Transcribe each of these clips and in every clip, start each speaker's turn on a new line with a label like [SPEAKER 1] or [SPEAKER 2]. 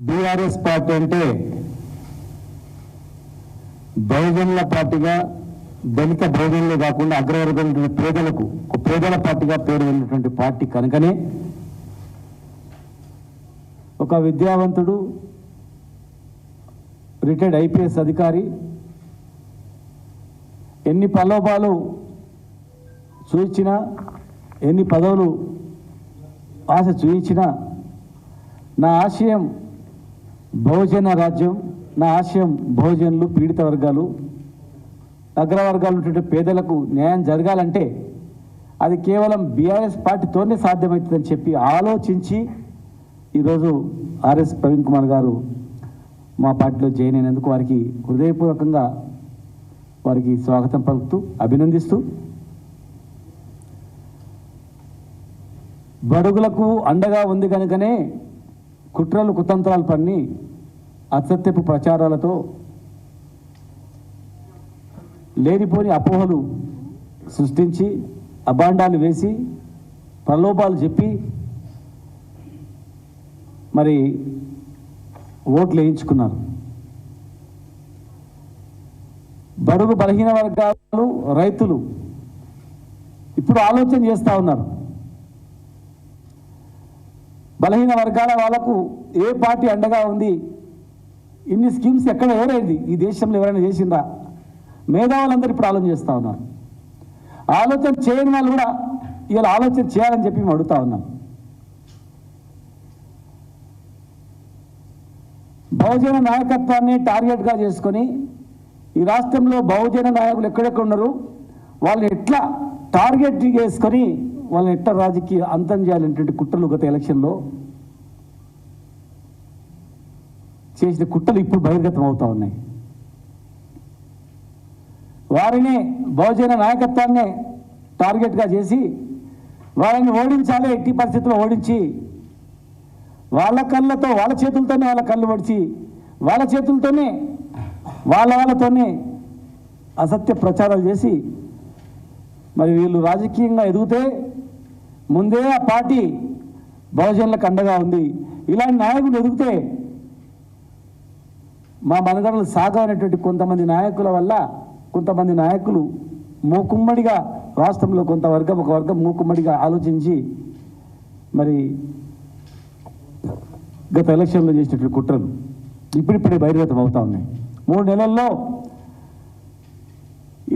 [SPEAKER 1] BRS party అంటే బహుజనుల పార్టీగా దళిత బహుజనులు కాకుండా అగ్రవర్గం పేదలకు పేదల పార్టీగా పేరు వెళ్ళినటువంటి పార్టీ కనుకనే ఒక విద్యావంతుడు రిటైర్డ్ ఐపీఎస్ అధికారి ఎన్ని ప్రలోభాలు చూయించినా ఎన్ని పదవులు ఆశ చూయించినా నా ఆశయం బహుజన రాజ్యం, నా ఆశయం బహుజనులు, పీడిత వర్గాలు, అగ్రవర్గాలు ఉన్నటువంటి పేదలకు న్యాయం జరగాలంటే అది కేవలం బీఆర్ఎస్ పార్టీతోనే సాధ్యమవుతుందని చెప్పి ఆలోచించి ఈరోజు ఆర్ఎస్ ప్రవీణ్ కుమార్ గారు మా పార్టీలో జాయిన్ అయినందుకు వారికి హృదయపూర్వకంగా వారికి స్వాగతం పలుకుతూ అభినందిస్తూ, బడుగులకు అండగా ఉంది కనుకనే కుట్రలు కుతంత్రాలు పన్ని అసత్యపు ప్రచారాలతో లేనిపోని అపోహలు సృష్టించి అబాండాలు వేసి ప్రలోభాలు చెప్పి మరి ఓట్లు వేయించుకున్నారు. బడుగు బలహీన వర్గాలు, రైతులు ఇప్పుడు ఆలోచన చేస్తూ ఉన్నారు. బలహీన వర్గాల వాళ్ళకు ఏ పార్టీ అండగా ఉంది, ఇన్ని స్కీమ్స్ ఎక్కడ ఎవరైంది, ఈ దేశంలో ఎవరైనా చేసిందా? మేధావులందరూ ఇప్పుడు ఆలోచన చేస్తూ ఉన్నారు. ఆలోచన చేయని వాళ్ళు కూడా ఇవాళ ఆలోచన చేయాలని చెప్పి మేము అడుగుతా ఉన్నాం. బహుజన నాయకత్వాన్ని టార్గెట్గా చేసుకొని ఈ రాష్ట్రంలో బహుజన నాయకులు ఎక్కడెక్కడ ఉన్నారు, వాళ్ళని ఎట్లా టార్గెట్ చేసుకొని వాళ్ళని ఎట్లా రాజకీయ అంతం చేయాలనేటువంటి కుట్రలు గత ఎలక్షన్లో చేసిన కుట్రలు ఇప్పుడు బహిర్గతం అవుతా ఉన్నాయి. వారిని బహుజన నాయకత్వాన్ని టార్గెట్గా చేసి వాళ్ళని ఓడించాలి, ఎట్టి పరిస్థితుల్లో ఓడించి వాళ్ళ కళ్ళతో వాళ్ళ చేతులతోనే వాళ్ళ కళ్ళు పడిచి వాళ్ళ చేతులతోనే వాళ్ళతోనే అసత్య ప్రచారాలు చేసి మరి వీళ్ళు రాజకీయంగా ఎదిగితే ముందే ఆ పార్టీ బహుజనులకు అండగా ఉంది, ఇలాంటి నాయకులు ఎదిగితే మా మనగడలు సాగవనేటువంటి కొంతమంది నాయకుల వల్ల కొంతమంది నాయకులు మూకుమ్మడిగా రాష్ట్రంలో కొంత వర్గం ఒక వర్గం మూకుమ్మడిగా ఆలోచించి మరి గత ఎలక్షన్లో చేసినటువంటి కుట్రలు ఇప్పుడిప్పుడే బహిర్గతం అవుతా ఉన్నాయి. 3 నెలల్లో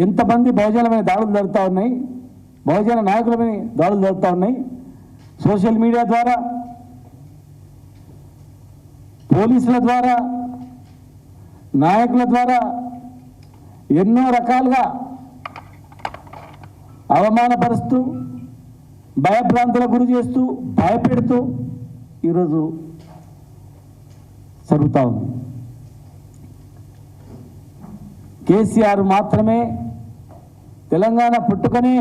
[SPEAKER 1] ఎంతమంది బహుజనుల మీద దాడులు జరుగుతూ ఉన్నాయి, బహుజన నాయకుల మీద దాడులు జరుగుతూ ఉన్నాయి. సోషల్ మీడియా ద్వారా, పోలీసుల ద్వారా, నాయకుల ద్వారా ఎన్నో రకాలుగా అవమానపరుస్తూ భయభ్రాంతులకు గురి చేస్తూ భయపెడుతూ ఈరోజు జరుగుతూ ఉంది. కేసీఆర్ మాత్రమే తెలంగాణ పుట్టుకనే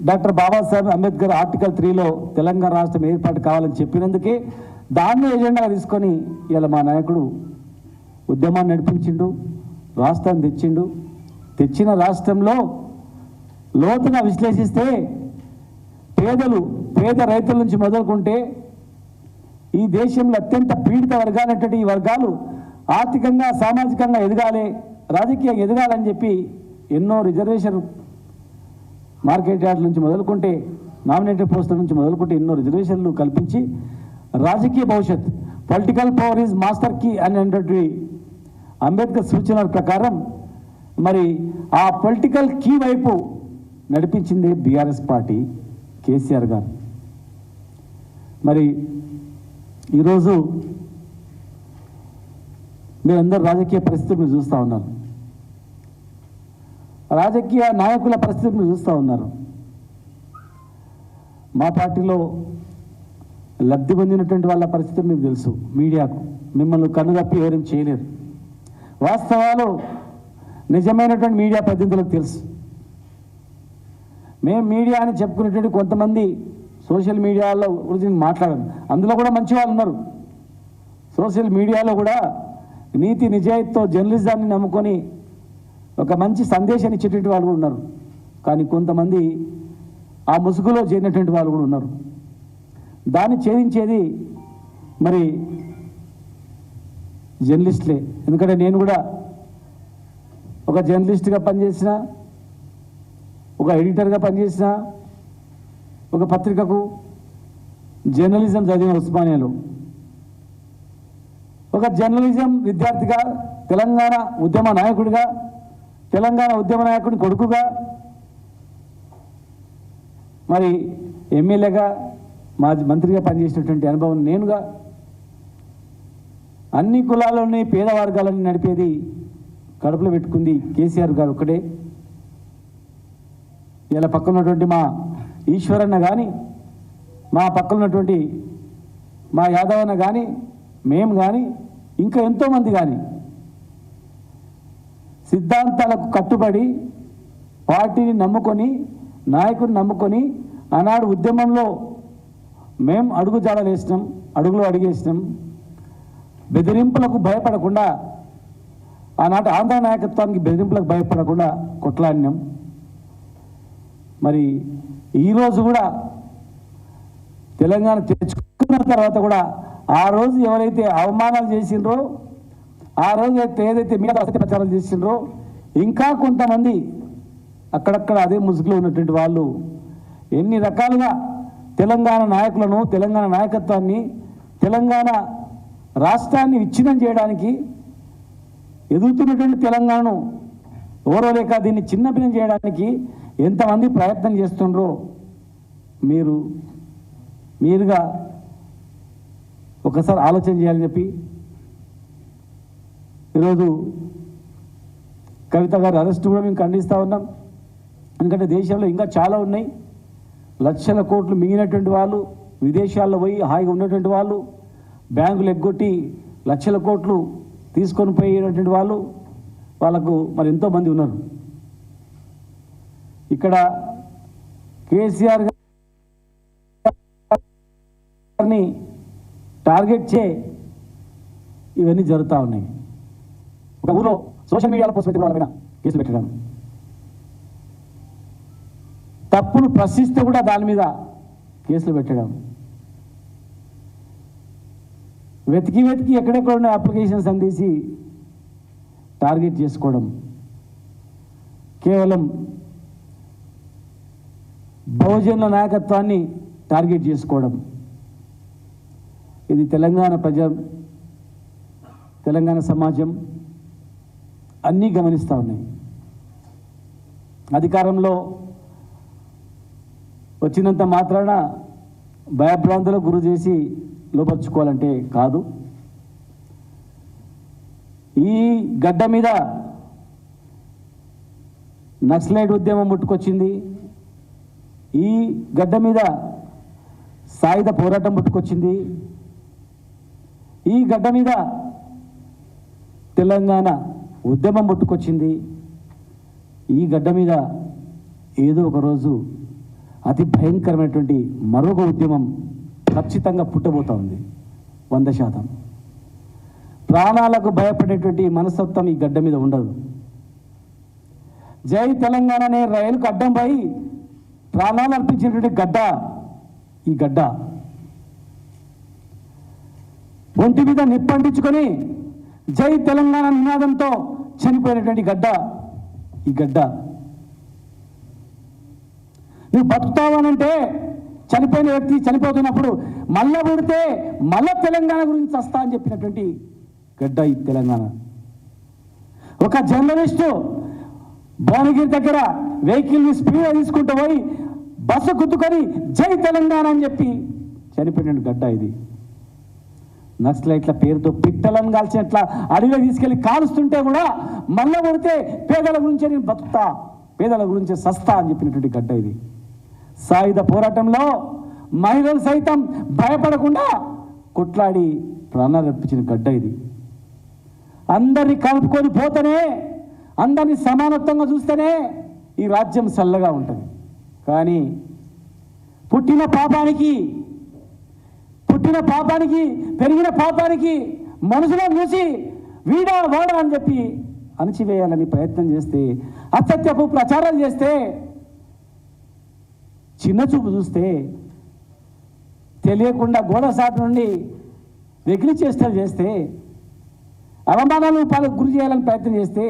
[SPEAKER 1] డాక్టర్ బాబాసాహెబ్ అంబేద్కర్ ఆర్టికల్ 3లో తెలంగాణ రాష్ట్రం ఏర్పాటు కావాలని చెప్పినందుకే దాన్ని ఎజెండాగా తీసుకొని ఇలా మా నాయకుడు ఉద్యమాన్ని నడిపించిండు, రాష్ట్రాన్ని తెచ్చిండు. తెచ్చిన రాష్ట్రంలో లోతుగా విశ్లేషిస్తే పేద రైతుల నుంచి మొదలుకుంటే ఈ దేశంలో అత్యంత పీడిత వర్గాలైనటువంటి ఈ వర్గాలు ఆర్థికంగా సామాజికంగా ఎదగాలి, రాజకీయంగా ఎదగాలని చెప్పి ఎన్నో రిజర్వేషన్ మార్కెట్ యార్డ్ నుంచి మొదలుకుంటే నామినేటెడ్ పోస్టుల నుంచి మొదలుకుంటే ఎన్నో రిజర్వేషన్లు కల్పించి రాజకీయ భవిష్యత్ political power is master key అనేటువంటి అంబేద్కర్ సూచనల ప్రకారం మరి ఆ పొలిటికల్ కీ వైపు నడిపించింది బీఆర్ఎస్ పార్టీ, కేసీఆర్ గారు. మరి ఈరోజు మీరందరూ రాజకీయ పరిస్థితులు మీరు చూస్తూ ఉన్నారు, రాజకీయ నాయకుల పరిస్థితులు మీరు చూస్తూ ఉన్నారు. మా పార్టీలో లబ్ధి పొందినటువంటి వాళ్ళ పరిస్థితి మీకు తెలుసు. మీడియాకు మిమ్మల్ని కన్నుగప్పి ఎవరేం చేయలేరు. వాస్తవాలు నిజమైనటువంటి మీడియా ప్రతినిధులకు తెలుసు. మేము మీడియా అని చెప్పుకునేటువంటి కొంతమంది సోషల్ మీడియాలో గురించి మాట్లాడారు, అందులో కూడా మంచి వాళ్ళు ఉన్నారు. సోషల్ మీడియాలో కూడా నీతి నిజాయితీతో జర్నలిజాన్ని నమ్ముకొని ఒక మంచి సందేశాన్ని ఇచ్చేటువంటి వాళ్ళు కూడా ఉన్నారు. కానీ కొంతమంది ఆ ముసుగులో చేరినటువంటి వాళ్ళు కూడా ఉన్నారు. దాన్ని ఛేదించేది మరి జర్నలిస్టులే. ఎందుకంటే నేను కూడా ఒక జర్నలిస్ట్గా పనిచేసిన, ఒక ఎడిటర్గా పనిచేసిన, ఒక పత్రికకు జర్నలిజం చదివిన ఉస్మానియాలో, ఒక జర్నలిజం విద్యార్థిగా, తెలంగాణ ఉద్యమ నాయకుడిగా, తెలంగాణ ఉద్యమ నాయకుడి కొడుకుగా, మరి ఎమ్మెల్యేగా, మాజీ మంత్రిగా పనిచేసినటువంటి అనుభవం నేనుగా, అన్ని కులాలని పేద వర్గాలని నడిపేది కడుపులో పెట్టుకుంది కేసీఆర్ గారు ఒక్కడే. ఇలా పక్కన ఉన్నటువంటి మా ఈశ్వరన్న కానీ, మా పక్కన ఉన్నటువంటి మా యాదవన్న కానీ, మేము కానీ, ఇంకా ఎంతోమంది కానీ సిద్ధాంతాలకు కట్టుబడి పార్టీని నమ్ముకొని, నాయకుడిని నమ్ముకొని ఆనాడు ఉద్యమంలో మేము అడుగుజాడలు వేసినాం, అడుగులో అడిగేసినాం. బెదిరింపులకు భయపడకుండా, ఆనాటి ఆంధ్ర నాయకత్వానికి బెదిరింపులకు భయపడకుండా కొట్లాడినాం. మరి ఈరోజు కూడా తెలంగాణ తెచ్చుకున్న తర్వాత కూడా ఆ రోజు ఎవరైతే అవమానాలు చేసిండ్రో, ఆ రోజు ఏదైతే మీద అసత్య ప్రచారాలు చేసిండ్రో, ఇంకా కొంతమంది అక్కడక్కడ అదే ముసుగులో ఉన్నటువంటి వాళ్ళు ఎన్ని రకాలుగా తెలంగాణ నాయకులను, తెలంగాణ నాయకత్వాన్ని, తెలంగాణ రాష్ట్రాన్ని విచ్ఛిన్నం చేయడానికి, ఎదుగుతున్నటువంటి తెలంగాణను ఓరలేక దీన్ని చిన్నభిన్నం చేయడానికి ఎంతమంది ప్రయత్నం చేస్తుండ్రో మీరుగా ఒకసారి ఆలోచన చేయాలని చెప్పి ఈరోజు కవిత గారి అరెస్ట్ కూడా మేము ఖండిస్తూ ఉన్నాం. ఎందుకంటే దేశంలో ఇంకా చాలా ఉన్నాయి. లక్షల కోట్లు మిగిలినటువంటి వాళ్ళు, విదేశాల్లో పోయి హాయిగా ఉన్నటువంటి వాళ్ళు, బ్యాంకులు ఎగ్గొట్టి లక్షల కోట్లు తీసుకొని పోయినటువంటి వాళ్ళకు మరి ఎంతోమంది ఉన్నారు. ఇక్కడ కేసీఆర్ గారిని టార్గెట్ చే ఇవన్నీ జరుగుతూ ఉన్నాయి. ఒక ఊళ్ళో సోషల్ మీడియాలో పోస్ట్ పెట్టి వాళ్ళ మీద కేసులు పెట్టడం, తప్పులు ప్రశ్నిస్తే కూడా దాని మీద కేసులు పెట్టడం, వెతికి ఎక్కడెక్కడ ఉన్న అప్లికేషన్స్ అందేసి టార్గెట్ చేసుకోవడం, కేవలం బహుజనుల నాయకత్వాన్ని టార్గెట్ చేసుకోవడం. ఇది తెలంగాణ సమాజం అన్నీ గమనిస్తూ ఉన్నాయి. అధికారంలో వచ్చినంత మాత్రాన భయభ్రాంతులకు గురి చేసి లోపరుచుకోవాలంటే కాదు. ఈ గడ్డ మీద నక్సలైట్ ఉద్యమం ముట్టుకొచ్చింది. ఈ గడ్డ మీద సాయుధ పోరాటం ముట్టుకొచ్చింది. ఈ గడ్డ మీద తెలంగాణ ఉద్యమం ముట్టుకొచ్చింది. ఈ గడ్డ మీద ఏదో ఒకరోజు అతి భయంకరమైనటువంటి మరొక ఉద్యమం ఖచ్చితంగా పుట్టబోతా ఉంది. 100%. ప్రాణాలకు భయపడేటువంటి మనస్తత్వం ఈ గడ్డ మీద ఉండదు. జై తెలంగాణ అనే రైలుకు అడ్డం పోయి ప్రాణాలు అర్పించేటువంటి గడ్డ ఈ గడ్డ. ఒంటి మీద నిప్పంటించుకొని జై తెలంగాణ నినాదంతో చనిపోయినటువంటి గడ్డ ఈ గడ్డ. నువ్వు బతుకుతావనంటే చనిపోయిన వ్యక్తి చనిపోతున్నప్పుడు మళ్ళా పుడితే మళ్ళా తెలంగాణ గురించి వస్తా అని చెప్పినటువంటి గడ్డ ఈ తెలంగాణ. ఒక జర్నలిస్టు భువనగిరి దగ్గర వెహికల్ని స్పీడ్గా తీసుకుంటూ పోయి బస్సు గుద్దుకొని జై తెలంగాణ అని చెప్పి చనిపోయిన గడ్డ ఇది. నక్సలైట్ల పేరుతో పిట్టలను కాల్చినట్ల అడవిలో తీసుకెళ్లి కాలుస్తుంటే కూడా మళ్ళా పుడితే పేదల గురించే నేను బతుకుతా, పేదల గురించే సస్తా అని చెప్పినటువంటి గడ్డ ఇది. సాయుధ పోరాటంలో మహిళలు సైతం భయపడకుండా కొట్లాడి ప్రాణాలు అర్పించిన గడ్డ ఇది. అందరినీ కలుపుకొని పోతేనే, అందరినీ సమానత్వంగా చూస్తేనే ఈ రాజ్యం చల్లగా ఉంటుంది. కానీ పుట్టిన పాపానికి పెరిగిన పాపానికి మనసులో చూసి వీడా వాడా అని చెప్పి అణచివేయాలని ప్రయత్నం చేస్తే, అసత్యపు ప్రచారం చేస్తే, చిన్న చూపు చూస్తే, తెలియకుండా గోడసాటు నుండి వెకిలి చేష్టలు చేస్తే అవమానాలు గురి చేయాలని ప్రయత్నం చేస్తే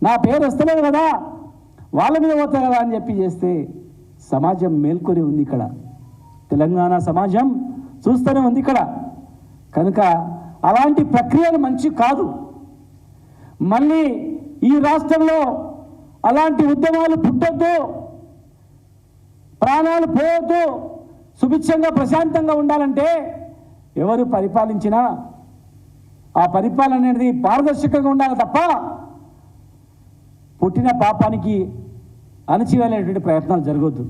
[SPEAKER 1] నా పేరు వస్తలేదు కదా, వాళ్ళ మీద పోతా కదా అని చెప్పి చేస్తే సమాజం మేల్కొని ఉంది. ఇక్కడ తెలంగాణ సమాజం చూస్తూనే ఉంది ఇక్కడ. కనుక అలాంటి ప్రక్రియలు మంచి కాదు. మళ్ళీ ఈ రాష్ట్రంలో అలాంటి ఉద్యమాలు పుట్టొద్దు, ప్రాణాలు పోవద్దు, సుభిక్షంగా ప్రశాంతంగా ఉండాలంటే ఎవరు పరిపాలించినా ఆ పరిపాలన అనేది పారదర్శకంగా ఉండాలి తప్ప పుట్టిన పాపానికి అణచివేలేటువంటి ప్రయత్నాలు జరగొద్దు.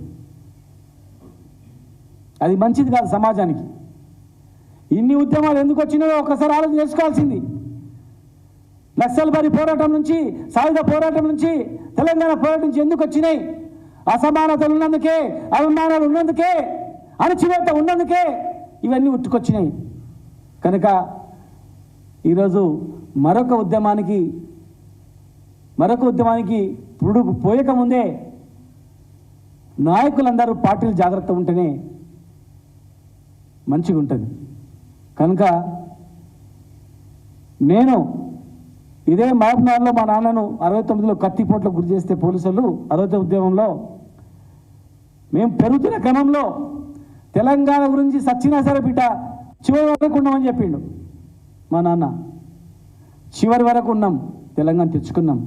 [SPEAKER 1] అది మంచిది కాదు సమాజానికి. ఇన్ని ఉద్యమాలు ఎందుకు వచ్చినాయో ఒకసారి ఆలోచన చేసుకోవాల్సింది. నక్సల్బరీ పోరాటం నుంచి, సాయుధ పోరాటం నుంచి, తెలంగాణ పోరాటం నుంచి ఎందుకు వచ్చినాయి? అసమానతలు ఉన్నందుకే, అవమానాలు ఉన్నందుకే, అణచివేత ఉన్నందుకే ఇవన్నీ ఉట్టుకొచ్చినాయి. కనుక ఈరోజు మరొక ఉద్యమానికి పుడుగు పోయకముందే నాయకులందరూ పార్టీలు జాగ్రత్త ఉంటేనే మంచిగా ఉంటుంది. కనుక నేను ఇదే మహబూబ్నగర్లో మా నాన్నను 69లో కత్తిపోట్లకు గురి చేస్తే పోలీసులు 69 ఉద్యమంలో మేము పెరుగుతున్న క్రమంలో తెలంగాణ గురించి సచ్చినా సరే బిడ్డ చివరి వరకు ఉన్నామని చెప్పిండు మా నాన్న. చివరి వరకు ఉన్నాం, తెలంగాణ తెచ్చుకున్నాం.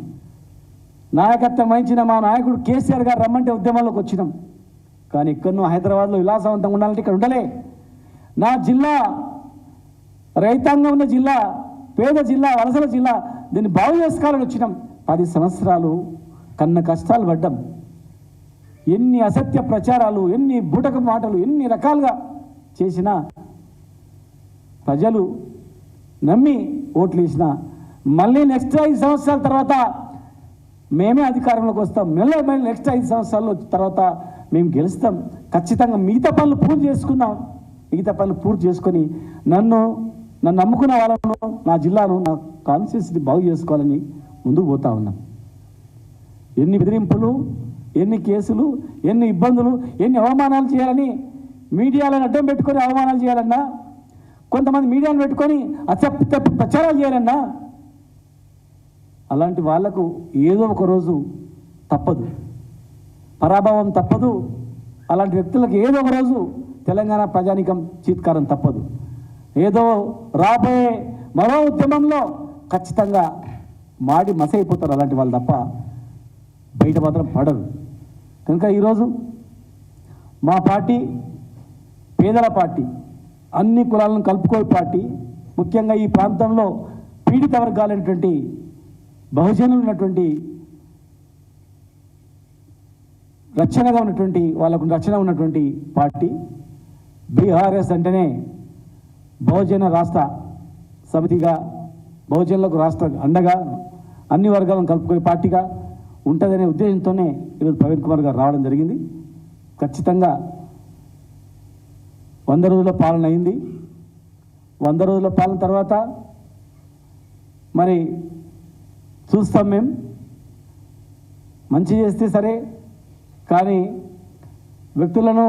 [SPEAKER 1] నాయకత్వం వహించిన మా నాయకుడు కేసీఆర్ గారు రమ్మంటే ఉద్యమంలోకి వచ్చినాం. కానీ ఇక్కడనూ హైదరాబాద్లో విలాసవంతంగా ఉండాలంటే ఇక్కడ ఉండలే. నా జిల్లా రైతాంగం ఉన్న జిల్లా, పేద జిల్లా, వలసల జిల్లా, దీన్ని బాగు చేసుకోవాలని వచ్చినాం. 10 సంవత్సరాలు కన్న కష్టాలు పడ్డాం. ఎన్ని అసత్య ప్రచారాలు, ఎన్ని బూటక మాటలు, ఎన్ని రకాలుగా చేసినా ప్రజలు నమ్మి ఓట్లు వేసినా మళ్ళీ నెక్స్ట్ 5 సంవత్సరాల తర్వాత మేమే అధికారంలోకి వస్తాం. మళ్ళీ నెక్స్ట్ 5 సంవత్సరాల తర్వాత మేము గెలుస్తాం. ఖచ్చితంగా మిగతా పనులు పూర్తి చేసుకున్నాం. మిగతా పనులు పూర్తి చేసుకొని నన్ను నమ్ముకున్న వాళ్ళను, నా జిల్లాను, నా కాన్స్టిట్యూన్సీని బాగు చేసుకోవాలని ముందుకు పోతా ఉన్నాం. ఎన్ని బెదిరింపులు, ఎన్ని కేసులు, ఎన్ని ఇబ్బందులు, ఎన్ని అవమానాలు చేయాలని, మీడియాలను అడ్డం పెట్టుకొని అవమానాలు చేయాలన్నా, కొంతమంది మీడియాను పెట్టుకొని అసత్య ప్రచారాలు చేయాలన్నా, అలాంటి వాళ్లకు ఏదో ఒక రోజు తప్పదు, పరాభవం తప్పదు. అలాంటి వ్యక్తులకు ఏదో ఒక రోజు తెలంగాణ ప్రజానీకం చీత్కారం తప్పదు. ఏదో రాబోయే మరో ఉద్యమంలో ఖచ్చితంగా మాడి మసైపోతారు అలాంటి వాళ్ళు తప్ప బయట మాత్రం పడరు. కనుక ఈరోజు మా పార్టీ పేదల పార్టీ, అన్ని కులాలను కలుపుకోే పార్టీ. ముఖ్యంగా ఈ ప్రాంతంలో పీడిత వర్గాలైనటువంటి బహుజనులు ఉన్నటువంటి, రక్షణగా ఉన్నటువంటి వాళ్ళకు రక్షణ ఉన్నటువంటి పార్టీ బీఆర్ఎస్ అంటేనే బహుజన రాష్ట్ర సమితిగా, బహుజనులకు రాష్ట్ర అండగా, అన్ని వర్గాలను కలుపుకునే పార్టీగా ఉంటుందనే ఉద్దేశంతోనే ఈరోజు ప్రవీణ్ కుమార్ గారు రావడం జరిగింది. ఖచ్చితంగా 100 రోజుల పాలన అయింది. 100 రోజుల పాలన తర్వాత మరి చూస్తాం. మేము మంచి చేస్తే సరే, కానీ వ్యక్తులను,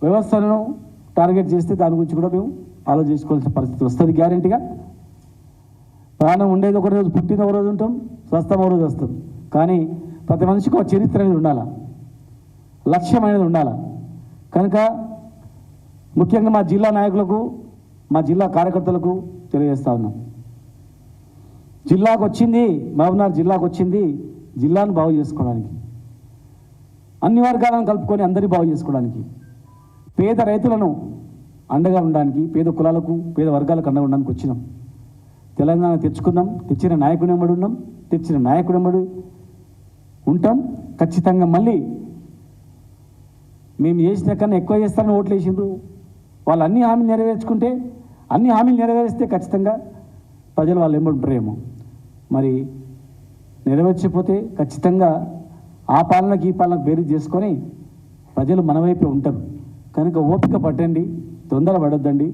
[SPEAKER 1] వ్యవస్థలను టార్గెట్ చేస్తే దాని గురించి కూడా మేము ఆలోచించుకోవాల్సిన పరిస్థితి వస్తుంది. గ్యారెంటీగా ప్రాణం ఉండేది ఒక రోజు, పుట్టిన ఒక రోజు ఉంటాం, స్వస్థం ఒక రోజు వస్తుంది. కానీ ప్రతి మనిషికి ఒక చరిత్ర అనేది ఉండాలా, లక్ష్యం అనేది ఉండాలా. కనుక ముఖ్యంగా మా జిల్లా నాయకులకు, మా జిల్లా కార్యకర్తలకు తెలియజేస్తా ఉన్నాం. జిల్లాకు వచ్చింది, మహబూబ్నగర్ జిల్లాకు వచ్చింది జిల్లాను బాగు చేసుకోవడానికి, అన్ని వర్గాలను కలుపుకొని అందరినీ బాగు చేసుకోవడానికి, పేద రైతులను అండగా ఉండడానికి, పేద కులాలకు, పేద వర్గాలకు అండగా ఉండడానికి వచ్చినాం. తెలంగాణ తెచ్చుకున్నాం, తెచ్చిన నాయకుని వెంబడి ఉన్నాం, తెచ్చిన నాయకుని వెంబడి ఉంటాం. ఖచ్చితంగా మళ్ళీ మేము చేసిన కన్నా ఎక్కువ చేస్తారని ఓట్లు వేసిండ్రు. వాళ్ళు అన్ని హామీలు నెరవేర్చుకుంటే, అన్ని హామీలు నెరవేరిస్తే ఖచ్చితంగా ప్రజలు వాళ్ళు వెంబడి ఉంటారేమో. మరి నెరవేర్చకపోతే ఖచ్చితంగా ఆ పాలనకి ఈ పాలనకు బేరీ చేసుకొని ప్రజలు మన వైపే ఉంటారు. కనుక ఓపిక పట్టండి, తొందరపడొద్దండి,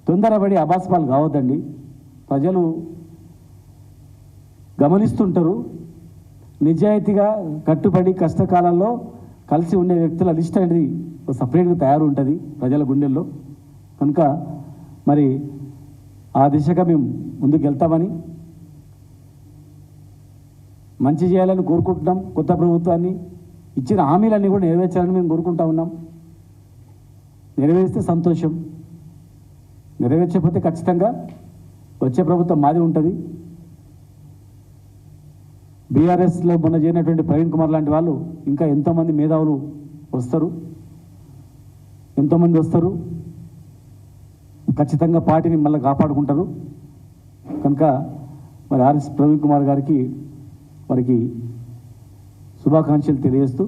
[SPEAKER 1] తొందరపడి అబాస్పాలు కావద్దండి. ప్రజలు గమనిస్తుంటారు. నిజాయితీగా కట్టుబడి కష్టకాలంలో కలిసి ఉండే వ్యక్తుల లిస్ట్ అనేది సపరేట్గా తయారు ఉంటుంది ప్రజల గుండెల్లో. కనుక మరి ఆ దిశగా మేము ముందుకు వెళ్తామని, మంచి చేయాలని కోరుకుంటున్నాం. కొత్త ప్రభుత్వాన్ని ఇచ్చిన హామీలన్నీ కూడా నెరవేర్చాలని మేము కోరుకుంటా ఉన్నాం. నెరవేరిస్తే సంతోషం, నెరవేర్చకపోతే ఖచ్చితంగా వచ్చే ప్రభుత్వం మాది ఉంటుంది. బీఆర్ఎస్లో మొన్న చేరినటువంటి ప్రవీణ్ కుమార్ లాంటి వాళ్ళు ఇంకా ఎంతోమంది మేధావులు వస్తారు, ఎంతోమంది వస్తారు, ఖచ్చితంగా పార్టీని మళ్ళీ కాపాడుకుంటారు. కనుక మరి ఆర్ఎస్ ప్రవీణ్ కుమార్ గారికి వారికి శుభాకాంక్షలు తెలియజేస్తూ